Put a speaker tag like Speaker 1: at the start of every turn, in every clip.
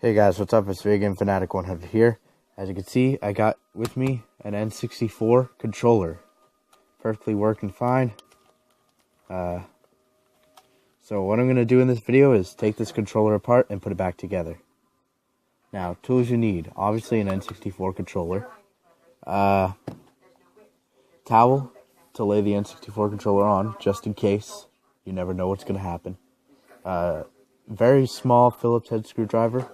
Speaker 1: Hey guys, what's up? It's Vegan Fanatic 100 here. As you can see, I got with me an N64 controller. Perfectly working fine. So what I'm going to do in this video is take this controller apart and put it back together. Now, tools you need. Obviously an N64 controller. Towel to lay the N64 controller on, just in case. You never know what's going to happen. Very small Phillips head screwdriver.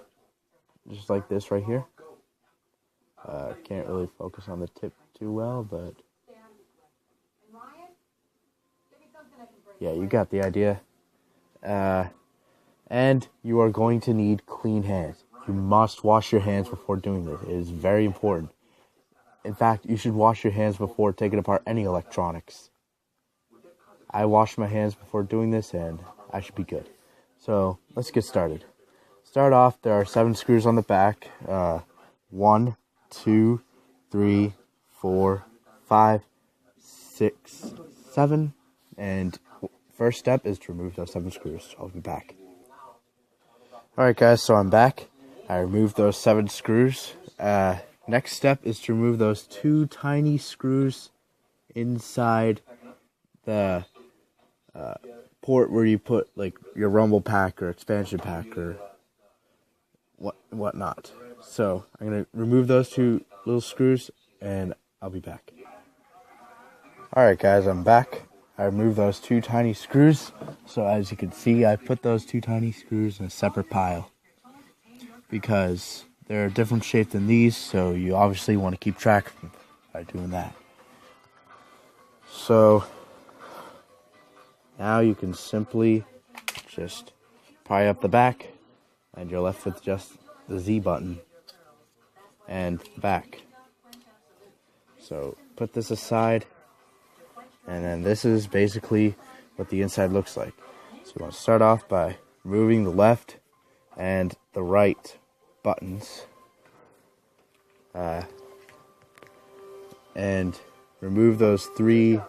Speaker 1: Just like this right here. Can't really focus on the tip too well, but yeah, you got the idea. And you are going to need clean hands. You must wash your hands before doing this. It is very important. In fact, you should wash your hands before taking apart any electronics. I washed my hands before doing this, and I should be good. So let's get started. Start off, there are 7 screws on the back. 1, 2, 3, 4, 5, 6, 7. And first step is to remove those 7 screws. I'll be back. Alright guys, so I'm back. I removed those 7 screws. Next step is to remove those 2 tiny screws inside the port where you put like your rumble pack or expansion pack or whatnot. So I'm going to remove those 2 little screws and I'll be back. Alright guys, I'm back. I removed those 2 tiny screws. So as you can see, I put those 2 tiny screws in a separate pile because they're a different shape than these, so you obviously want to keep track of them by doing that. So now you can simply just pry up the back and you're left with just the Z button and the back. So put this aside, and then this is basically what the inside looks like. So you want to start off by removing the left and the right buttons, and remove those 3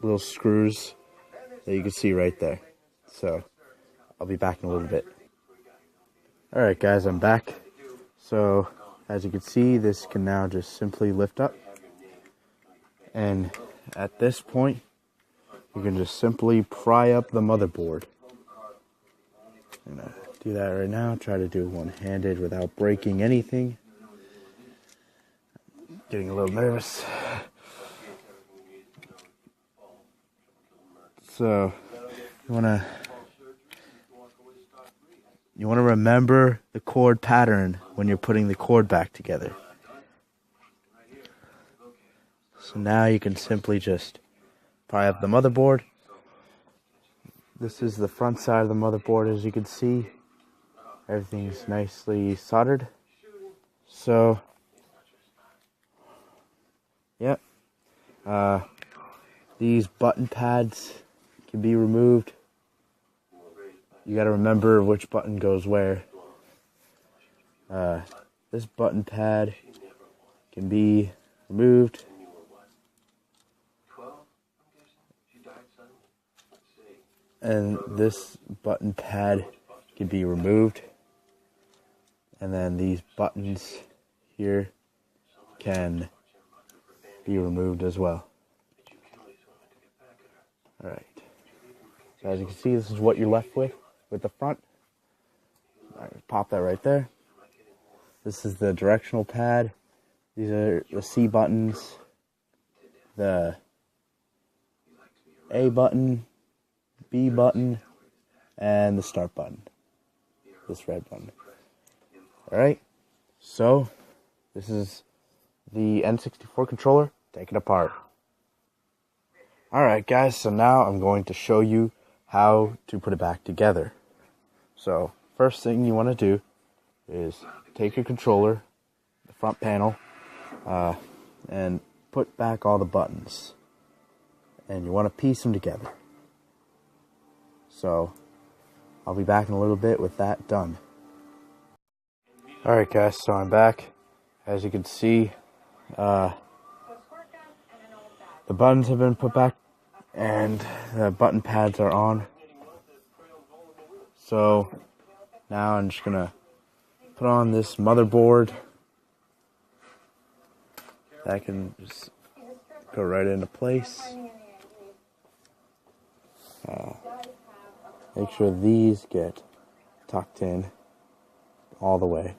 Speaker 1: little screws that you can see right there. So I'll be back in a little bit. Alright guys, I'm back. So as you can see, this can now just simply lift up, and at this point you can just simply pry up the motherboard. I'm gonna do that right now. Try to do it one-handed without breaking anything. Getting a little nervous. So you wanna remember the cord pattern when you're putting the cord back together. So now you can simply just pry up the motherboard. This is the front side of the motherboard, as you can see. Everything's nicely soldered. So, yep. These button pads can be removed. You gotta remember which button goes where. This button pad can be removed. And this button pad can be removed. And then these buttons here can be removed as well. Alright. So as you can see, this is what you're left with the front. Alright, pop that right there. This is the directional pad. These are the C buttons, the A button, B button, and the start button. This red button. Alright, so this is the N64 controller taken apart. Alright guys, so now I'm going to show you how to put it back together. So first thing you want to do is take your controller, the front panel, and put back all the buttons. And you want to piece them together. So I'll be back in a little bit with that done. Alright guys, so I'm back. As you can see, the buttons have been put back and the button pads are on. So now I'm just gonna put on this motherboard. That can just go right into place. Make sure these get tucked in all the way.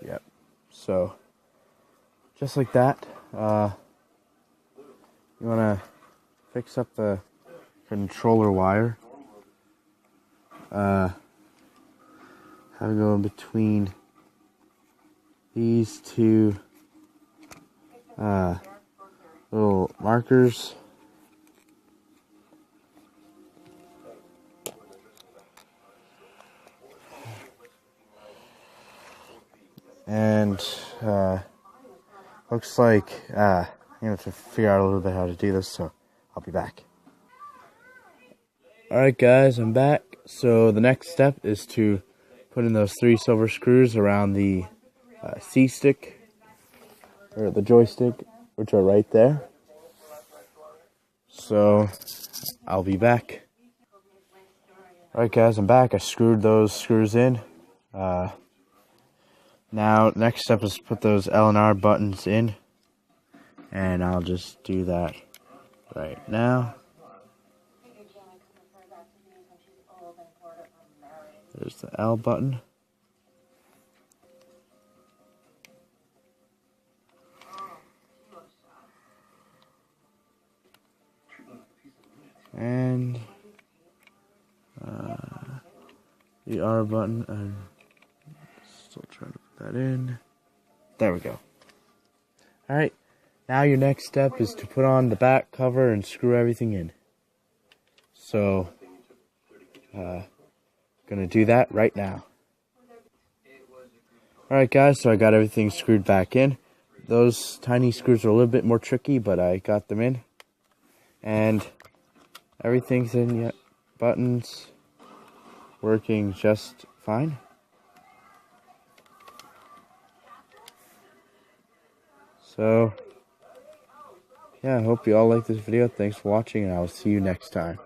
Speaker 1: Yep. So, just like that, you want to fix up the controller wire. Have it go in between these two little markers. And looks like I'm gonna have to figure out a little bit how to do this, so I'll be back. Alright guys, I'm back. So the next step is to put in those 3 silver screws around the C-stick, or the joystick, which are right there. So I'll be back. Alright guys, I'm back. I screwed those screws in. Now, next step is to put those L and R buttons in, and I'll just do that right now. There's the L button. And the R button, and still trying to put that in. There we go. Alright, now your next step is to put on the back cover and screw everything in. So, gonna do that right now. Alright guys, so I got everything screwed back in. Those tiny screws are a little bit more tricky, but I got them in. And everything's in yet. Buttons working just fine. So, yeah, I hope you all like this video. Thanks for watching, and I will see you next time.